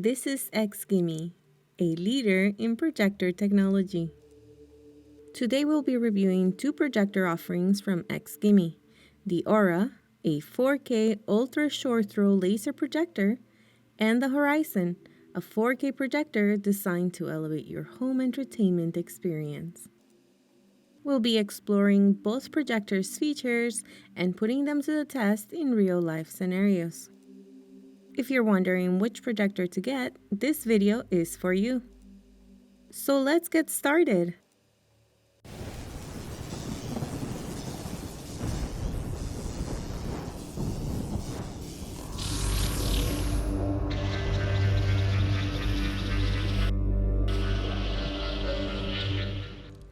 This is XGIMI, a leader in projector technology. Today we'll be reviewing two projector offerings from XGIMI, the Aura, a 4K ultra short throw laser projector, and the Horizon, a 4K projector designed to elevate your home entertainment experience. We'll be exploring both projectors' features and putting them to the test in real-life scenarios. If you're wondering which projector to get, this video is for you. So let's get started.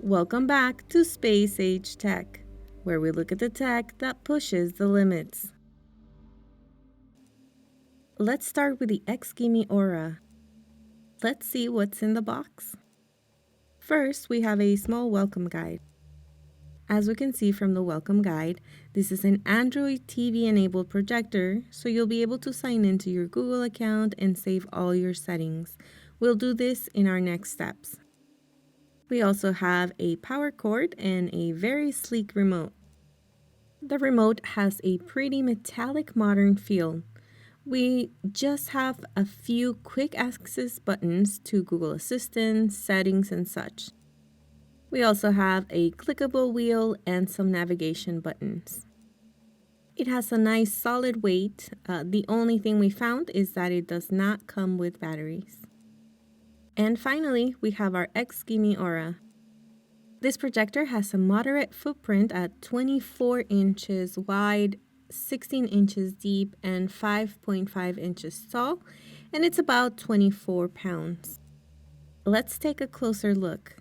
Welcome back to Space Age Tech, where we look at the tech that pushes the limits. Let's start with the XGIMI Aura. Let's see what's in the box. First, we have a small welcome guide. As we can see from the welcome guide, this is an Android TV-enabled projector, so you'll be able to sign into your Google account and save all your settings. We'll do this in our next steps. We also have a power cord and a very sleek remote. The remote has a pretty metallic modern feel. We just have a few quick access buttons to Google Assistant, settings, and such. We also have a clickable wheel and some navigation buttons. It has a nice solid weight. The only thing we found is that it does not come with batteries. And finally, we have our XGIMI Aura. This projector has a moderate footprint at 24 inches wide, 16 inches deep, and 5.5 inches tall, and it's about 24 pounds. Let's take a closer look.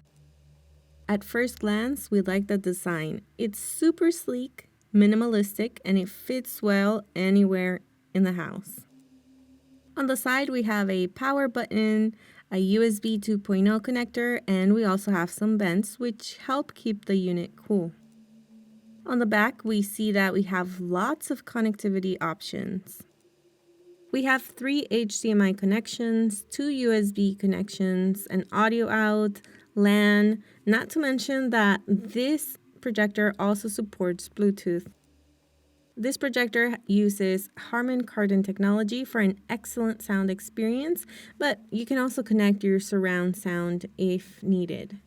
At first glance, we like the design. It's super sleek, minimalistic, and it fits well anywhere in the house. On the side, we have a power button, a USB 2.0 connector, and we also have some vents which help keep the unit cool. On the back, we see that we have lots of connectivity options. We have 3 HDMI connections, 2 USB connections, an audio out, LAN, not to mention that this projector also supports Bluetooth. This projector uses Harman Kardon technology for an excellent sound experience, but you can also connect your surround sound if needed.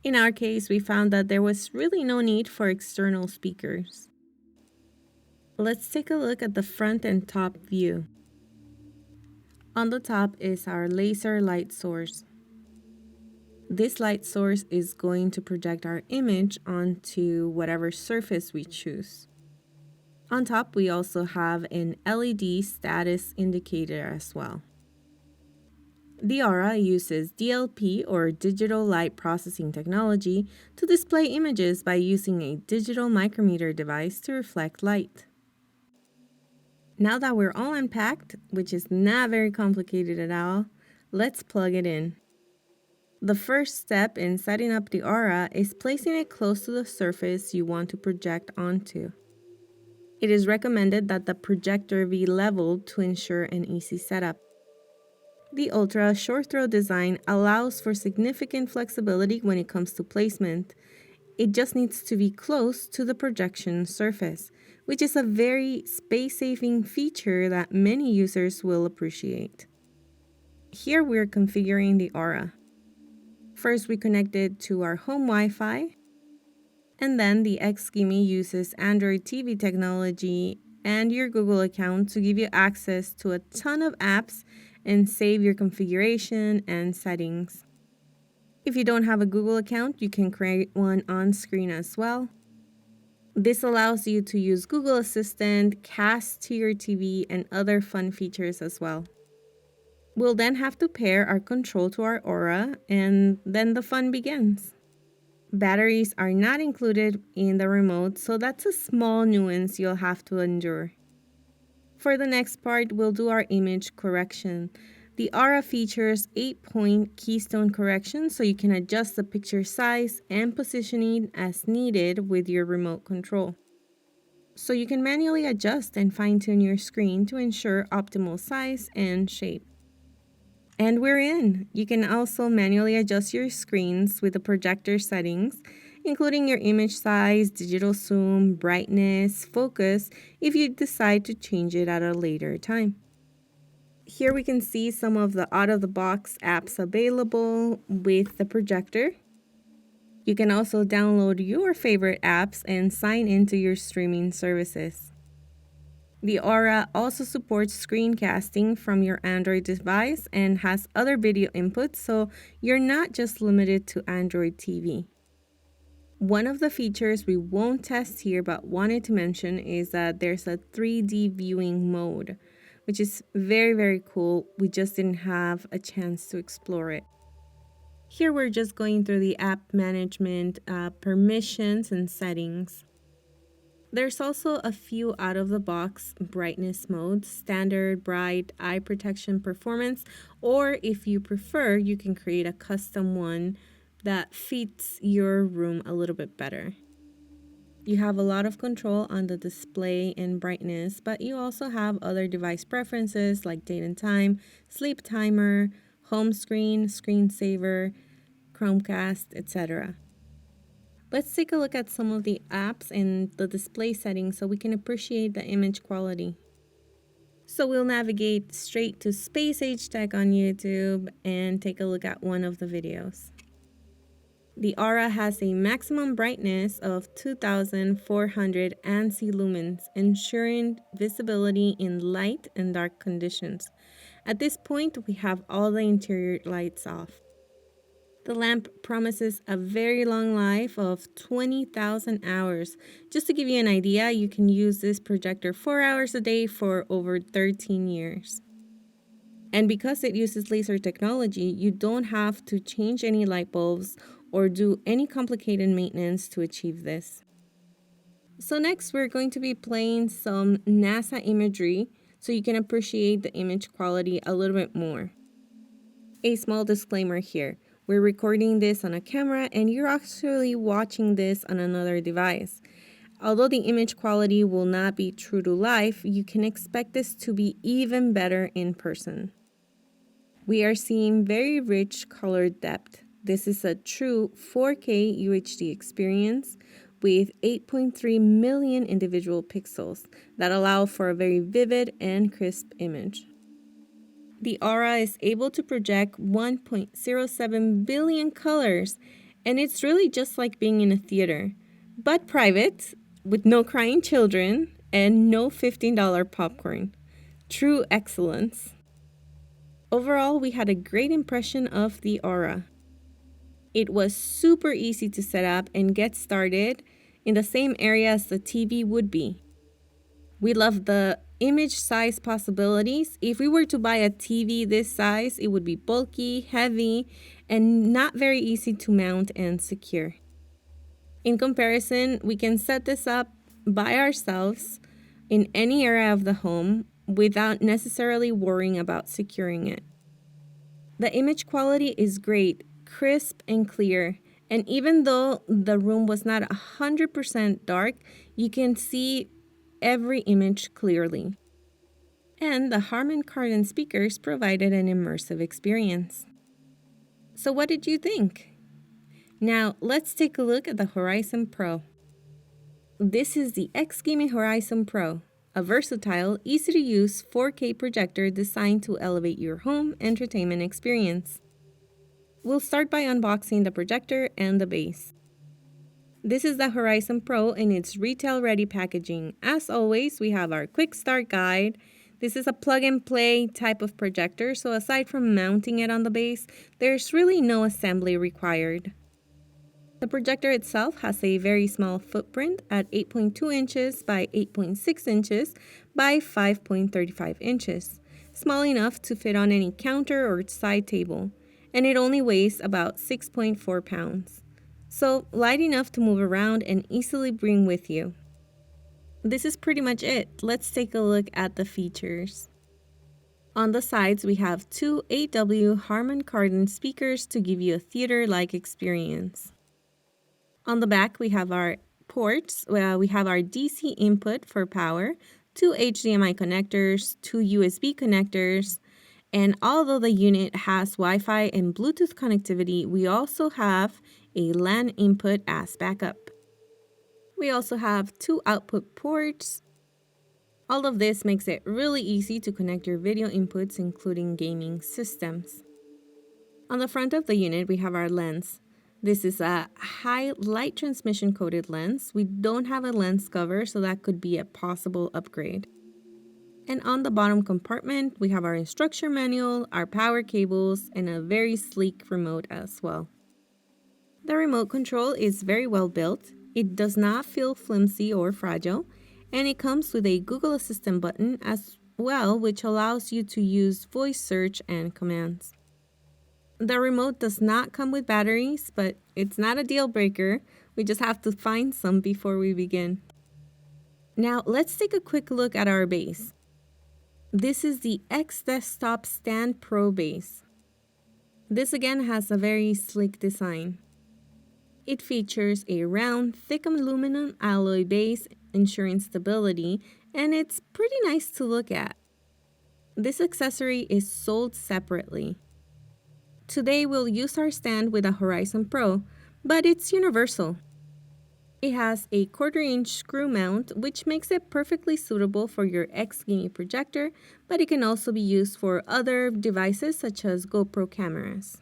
In our case, we found that there was really no need for external speakers. Let's take a look at the front and top view. On the top is our laser light source. This light source is going to project our image onto whatever surface we choose. On top, we also have an LED status indicator as well. The Aura uses DLP or digital light processing technology to display images by using a digital micrometer device to reflect light. Now that we're all unpacked, which is not very complicated at all, let's plug it in. The first step in setting up the Aura is placing it close to the surface you want to project onto. It is recommended that the projector be leveled to ensure an easy setup. The ultra short throw design allows for significant flexibility when it comes to placement. It just needs to be close to the projection surface, which is a very space-saving feature that many users will appreciate. Here we're configuring the Aura. First, we connect it to our home Wi-Fi, and then the XGIMI uses Android TV technology and your Google account to give you access to a ton of apps and save your configuration and settings. If you don't have a Google account, you can create one on screen as well. This allows you to use Google Assistant, cast to your TV, and other fun features as well. We'll then have to pair our control to our Aura, and then the fun begins. Batteries are not included in the remote, so that's a small nuance you'll have to endure. For the next part, we'll do our image correction. The Aura features 8-point keystone correction, so you can adjust the picture size and positioning as needed with your remote control. So you can manually adjust and fine-tune your screen to ensure optimal size and shape. And we're in. You can also manually adjust your screens with the projector settings, including your image size, digital zoom, brightness, focus, if you decide to change it at a later time. Here we can see some of the out-of-the-box apps available with the projector. You can also download your favorite apps and sign into your streaming services. The Aura also supports screencasting from your Android device and has other video inputs, so you're not just limited to Android TV. One of the features we won't test here but wanted to mention is that there's a 3D viewing mode, which is very, very cool. We just didn't have a chance to explore it. Here we're just going through the app management, permissions, and settings. There's also a few out-of-the-box brightness modes: standard, bright, eye protection, performance, or if you prefer, you can create a custom one that fits your room a little bit better. You have a lot of control on the display and brightness, but you also have other device preferences like date and time, sleep timer, home screen, screensaver, Chromecast, etc. Let's take a look at some of the apps and the display settings so we can appreciate the image quality. So we'll navigate straight to Space Age Tech on YouTube and take a look at one of the videos. The Aura has a maximum brightness of 2,400 ANSI lumens, ensuring visibility in light and dark conditions. At this point, we have all the interior lights off. The lamp promises a very long life of 20,000 hours. Just to give you an idea, you can use this projector 4 hours a day for over 13 years. And because it uses laser technology, you don't have to change any light bulbs or do any complicated maintenance to achieve this. So next, we're going to be playing some NASA imagery so you can appreciate the image quality a little bit more. A small disclaimer here. We're recording this on a camera and you're actually watching this on another device. Although the image quality will not be true to life, you can expect this to be even better in person. We are seeing very rich color depth. This is a true 4K UHD experience with 8.3 million individual pixels that allow for a very vivid and crisp image. The Aura is able to project 1.07 billion colors, and it's really just like being in a theater, but private, with no crying children, and no $15 popcorn. True excellence. Overall, we had a great impression of the Aura. It was super easy to set up and get started in the same area as the TV would be. We love the image size possibilities. If we were to buy a TV this size, it would be bulky, heavy, and not very easy to mount and secure. In comparison, we can set this up by ourselves in any area of the home without necessarily worrying about securing it. The image quality is great, crisp and clear, and even though the room was not 100% dark, you can see every image clearly. And the Harman Kardon speakers provided an immersive experience. So what did you think? Now let's take a look at the Horizon Pro. This is the XGIMI Horizon Pro, a versatile, easy-to-use 4K projector designed to elevate your home entertainment experience. We'll start by unboxing the projector and the base. This is the Horizon Pro in its retail-ready packaging. As always, we have our quick start guide. This is a plug-and-play type of projector, so aside from mounting it on the base, there's really no assembly required. The projector itself has a very small footprint at 8.2 inches by 8.6 inches by 5.35 inches, small enough to fit on any counter or side table, and it only weighs about 6.4 pounds. So light enough to move around and easily bring with you. This is pretty much it. Let's take a look at the features. On the sides, we have two 8W Harman Kardon speakers to give you a theater-like experience. On the back, we have our ports. We have our DC input for power, two HDMI connectors, two USB connectors, And although the unit has Wi-Fi and Bluetooth connectivity, we also have a LAN input as backup. We also have 2 output ports. All of this makes it really easy to connect your video inputs, including gaming systems. On the front of the unit, we have our lens. This is a high light transmission coated lens. We don't have a lens cover, so that could be a possible upgrade. And on the bottom compartment, we have our instruction manual, our power cables, and a very sleek remote as well. The remote control is very well built. It does not feel flimsy or fragile, and it comes with a Google Assistant button as well, which allows you to use voice search and commands. The remote does not come with batteries, but it's not a deal breaker. We just have to find some before we begin. Now, let's take a quick look at our base. This is the X Desktop Stand Pro base. This again has a very sleek design. It features a round, thick aluminum alloy base, ensuring stability, and it's pretty nice to look at. This accessory is sold separately. Today we'll use our stand with a Horizon Pro, but it's universal. It has a 1/4-inch screw mount, which makes it perfectly suitable for your XGIMI projector, but it can also be used for other devices such as GoPro cameras.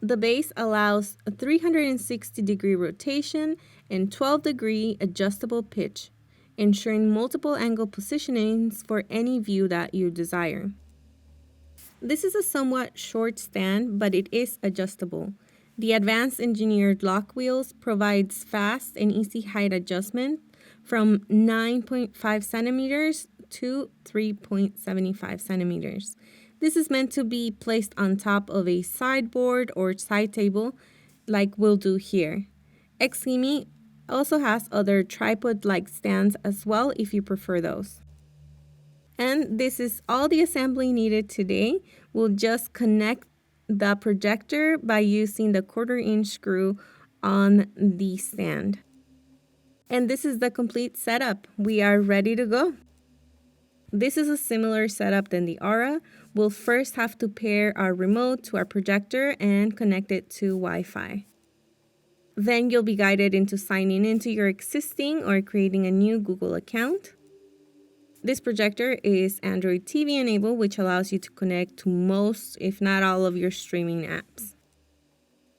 The base allows a 360-degree rotation and 12-degree adjustable pitch, ensuring multiple angle positionings for any view that you desire. This is a somewhat short stand, but it is adjustable. The advanced engineered lock wheels provides fast and easy height adjustment from 9.5 centimeters to 3.75 centimeters. This is meant to be placed on top of a sideboard or side table like we'll do here. XGIMI also has other tripod-like stands as well if you prefer those. And this is all the assembly needed today. We'll just connect the projector by using the 1/4-inch screw on the stand. And this is the complete setup. We are ready to go. This is a similar setup than the Aura. We'll first have to pair our remote to our projector and connect it to Wi-Fi. Then you'll be guided into signing into your existing or creating a new Google account. This projector is Android TV enabled, which allows you to connect to most, if not all, of your streaming apps.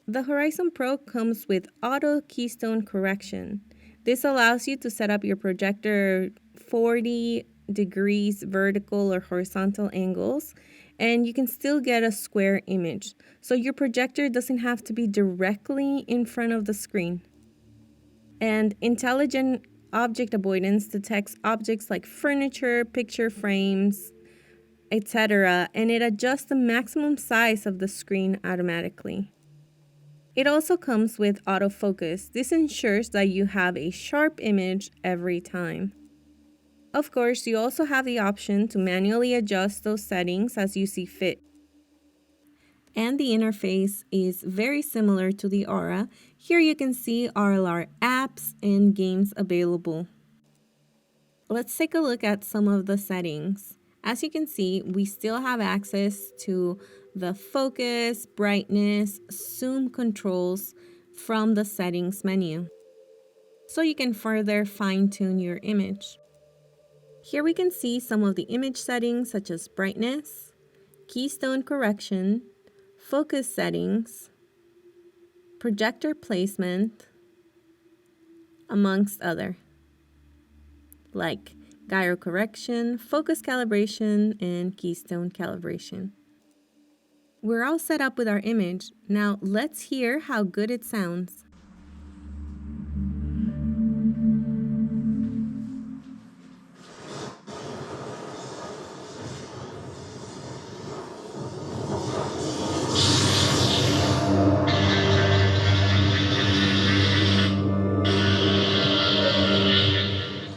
The Horizon Pro comes with auto keystone correction. This allows you to set up your projector 40 degrees vertical or horizontal angles, and you can still get a square image. So your projector doesn't have to be directly in front of the screen. And intelligent object avoidance detects objects like furniture, picture frames, etc., and it adjusts the maximum size of the screen automatically. It also comes with autofocus. This ensures that you have a sharp image every time. Of course, you also have the option to manually adjust those settings as you see fit. And the interface is very similar to the Aura. Here you can see all our apps and games available. Let's take a look at some of the settings. As you can see, we still have access to the focus, brightness, zoom controls from the settings menu, so you can further fine-tune your image. Here we can see some of the image settings such as brightness, keystone correction, focus settings, projector placement, amongst other, like gyro correction, focus calibration, and keystone calibration. We're all set up with our image. Now let's hear how good it sounds.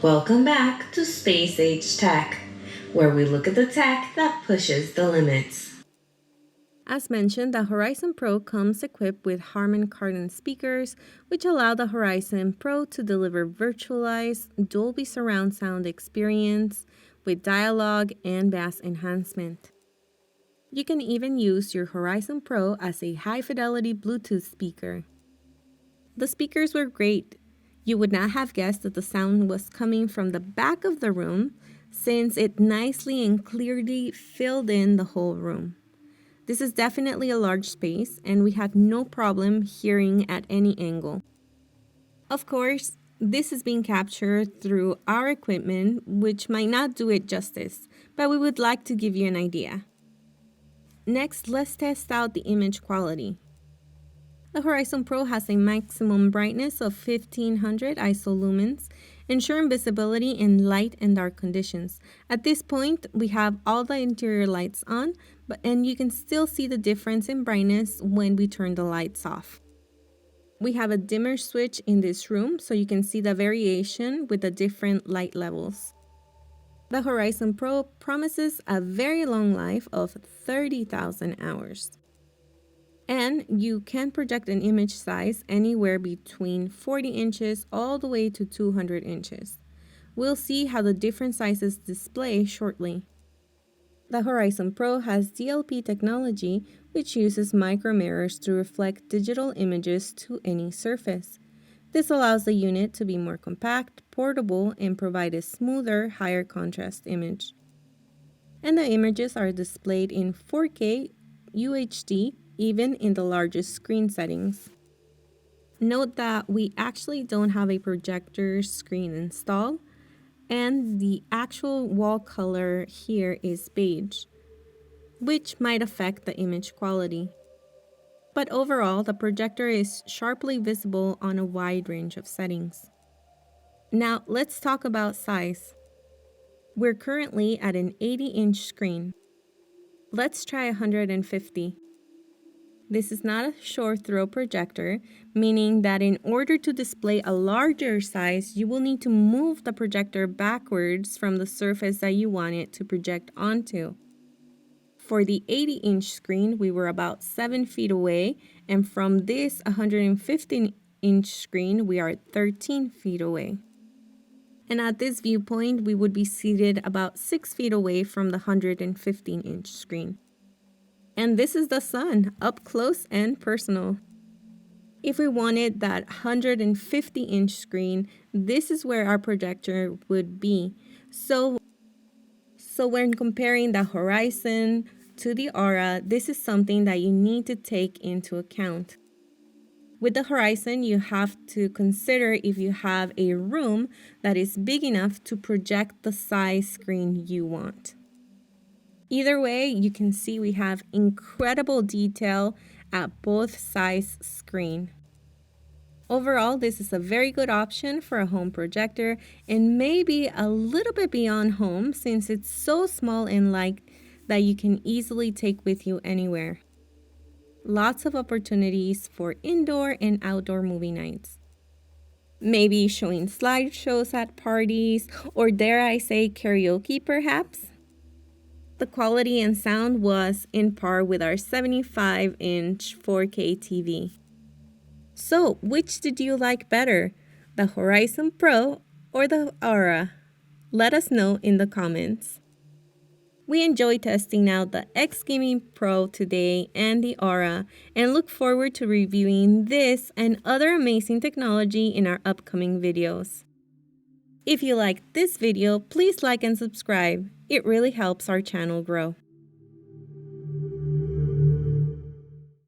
Welcome back to Space Age Tech, where we look at the tech that pushes the limits. As mentioned, the Horizon Pro comes equipped with Harman Kardon speakers, which allow the Horizon Pro to deliver virtualized Dolby surround sound experience with dialogue and bass enhancement. You can even use your Horizon Pro as a high-fidelity Bluetooth speaker. The speakers were great. You would not have guessed that the sound was coming from the back of the room, since it nicely and clearly filled in the whole room. This is definitely a large space, and we had no problem hearing at any angle. Of course, this is being captured through our equipment, which might not do it justice, but we would like to give you an idea. Next, let's test out the image quality. The Horizon Pro has a maximum brightness of 1500 ISO lumens, ensuring visibility in light and dark conditions. At this point, we have all the interior lights on, and you can still see the difference in brightness when we turn the lights off. We have a dimmer switch in this room, so you can see the variation with the different light levels. The Horizon Pro promises a very long life of 30,000 hours. And you can project an image size anywhere between 40 inches all the way to 200 inches. We'll see how the different sizes display shortly. The Horizon Pro has DLP technology, which uses micro mirrors to reflect digital images to any surface. This allows the unit to be more compact, portable, and provide a smoother, higher contrast image. And the images are displayed in 4K UHD, even in the largest screen settings. Note that we actually don't have a projector screen installed, and the actual wall color here is beige, which might affect the image quality. But overall, the projector is sharply visible on a wide range of settings. Now, let's talk about size. We're currently at an 80-inch screen. Let's try 150. This is not a short throw projector, meaning that in order to display a larger size, you will need to move the projector backwards from the surface that you want it to project onto. For the 80-inch screen, we were about 7 feet away, and from this 115-inch screen, we are 13 feet away. And at this viewpoint, we would be seated about 6 feet away from the 115-inch screen. And this is the sun, up close and personal. If we wanted that 150-inch screen, this is where our projector would be. So when comparing the Horizon to the Aura, this is something that you need to take into account. With the Horizon, you have to consider if you have a room that is big enough to project the size screen you want. Either way, you can see we have incredible detail at both size screen. Overall, this is a very good option for a home projector, and maybe a little bit beyond home, since it's so small and light that you can easily take with you anywhere. Lots of opportunities for indoor and outdoor movie nights. Maybe showing slideshows at parties, or dare I say karaoke perhaps? The quality and sound was in par with our 75-inch 4K TV. So, which did you like better, the Horizon Pro or the Aura? Let us know in the comments. We enjoyed testing out the XGIMI Pro today and the Aura, and look forward to reviewing this and other amazing technology in our upcoming videos. If you liked this video, please like and subscribe. It really helps our channel grow.